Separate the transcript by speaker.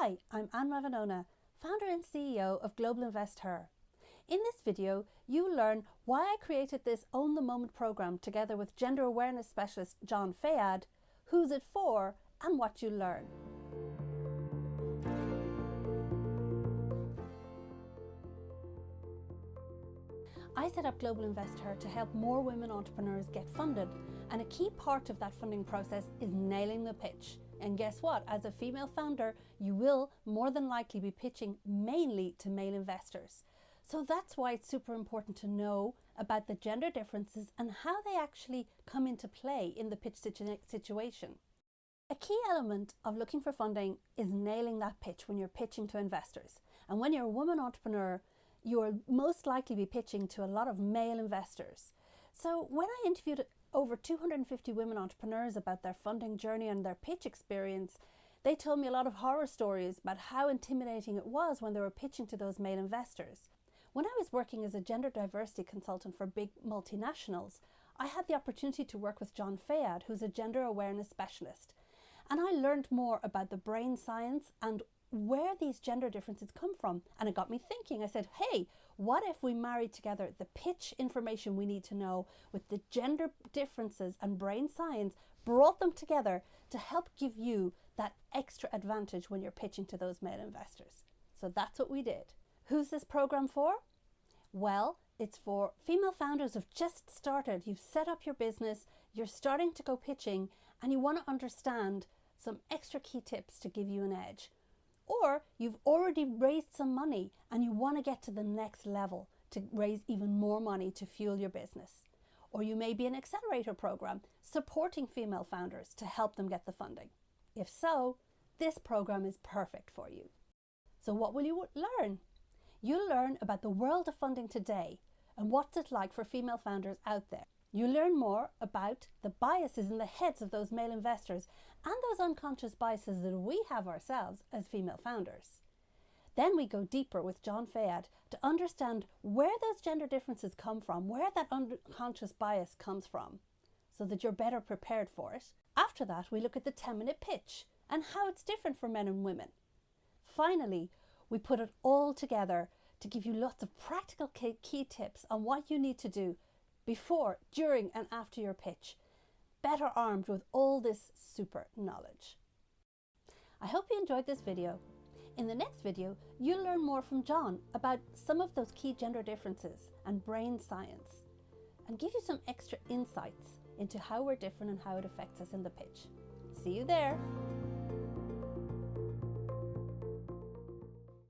Speaker 1: Hi, I'm Ravanona, founder and CEO of Global Invest Her. In this video, you'll learn why I created this Own the Moment program together with gender awareness specialist John Fayad, who's it for, and what you'll learn. I set up Global Invest Her to help more women entrepreneurs get funded, and a key part of that funding process is nailing the pitch. And guess what? As a female founder, you will more than likely be pitching mainly to male investors. So that's why it's super important to know about the gender differences and how they actually come into play in the pitch situation. A key element of looking for funding is nailing that pitch when you're pitching to investors. And when you're a woman entrepreneur, you'll most likely be pitching to a lot of male investors. So when I interviewed over 250 women entrepreneurs about their funding journey and their pitch experience, they told me a lot of horror stories about how intimidating it was when they were pitching to those male investors. When I was working as a gender diversity consultant for big multinationals, I had the opportunity to work with John Fayad, who's a gender awareness specialist. And I learned more about the brain science and where these gender differences come from. And it got me thinking. I said, hey, what if we married together the pitch information we need to know with the gender differences and brain science, brought them together to help give you that extra advantage when you're pitching to those male investors. So that's what we did. Who's this program for? Well, it's for female founders who've just started. You've set up your business, you're starting to go pitching, and you want to understand some extra key tips to give you an edge. Or you've already raised some money and you want to get to the next level to raise even more money to fuel your business. Or you may be an accelerator program supporting female founders to help them get the funding. If so, this program is perfect for you. So what will you learn? You'll learn about the world of funding today and what's it like for female founders out there. You'll learn more about the biases in the heads of those male investors and those unconscious biases that we have ourselves as female founders. Then we go deeper with John Fayad to understand where those gender differences come from, where that unconscious bias comes from, so that you're better prepared for it. After that, we look at the 10-minute pitch and how it's different for men and women. Finally, we put it all together to give you lots of practical key tips on what you need to do before, during and after your pitch, better armed with all this super knowledge. I hope you enjoyed this video. In the next video, you'll learn more from John about some of those key gender differences and brain science, and give you some extra insights into how we're different and how it affects us in the pitch. See you there.